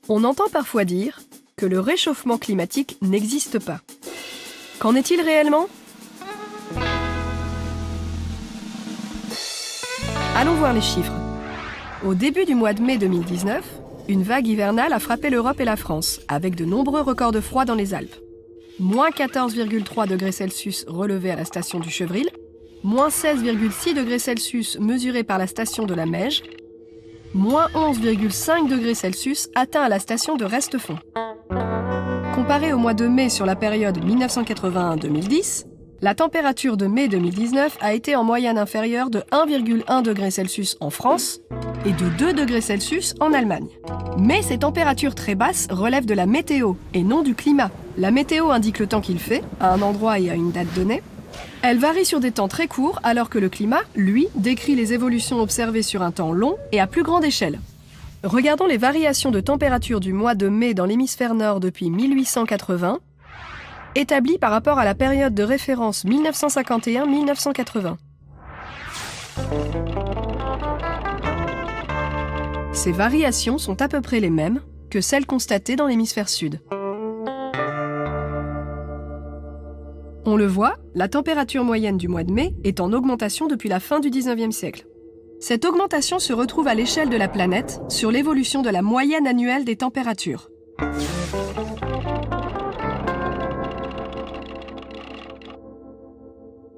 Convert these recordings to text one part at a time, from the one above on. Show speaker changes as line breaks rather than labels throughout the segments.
On entend parfois dire que le réchauffement climatique n'existe pas. Qu'en est-il réellement ? Allons voir les chiffres. Au début du mois de mai 2019, une vague hivernale a frappé l'Europe et la France, avec de nombreux records de froid dans les Alpes. Moins 14,3 degrés Celsius relevés à la station du Chevril, moins 16,6 degrés Celsius mesurés par la station de la Meije, moins 11,5 degrés Celsius atteints à la station de Restefond. Comparé au mois de mai sur la période 1981-2010, la température de mai 2019 a été en moyenne inférieure de 1,1 degré Celsius en France et de 2 degrés Celsius en Allemagne. Mais ces températures très basses relèvent de la météo et non du climat. La météo indique le temps qu'il fait, à un endroit et à une date donnée. Elle varie sur des temps très courts, alors que le climat, lui, décrit les évolutions observées sur un temps long et à plus grande échelle. Regardons les variations de température du mois de mai dans l'hémisphère nord depuis 1880, établies par rapport à la période de référence 1951-1980. Ces variations sont à peu près les mêmes que celles constatées dans l'hémisphère sud. On le voit, la température moyenne du mois de mai est en augmentation depuis la fin du 19e siècle. Cette augmentation se retrouve à l'échelle de la planète sur l'évolution de la moyenne annuelle des températures.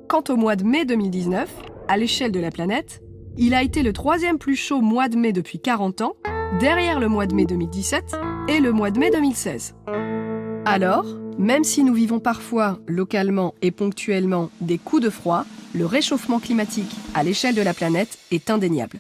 Quant au mois de mai 2019, à l'échelle de la planète, il a été le troisième plus chaud mois de mai depuis 40 ans, derrière le mois de mai 2017 et le mois de mai 2016. Alors, même si nous vivons parfois, localement et ponctuellement, des coups de froid, le réchauffement climatique à l'échelle de la planète est indéniable.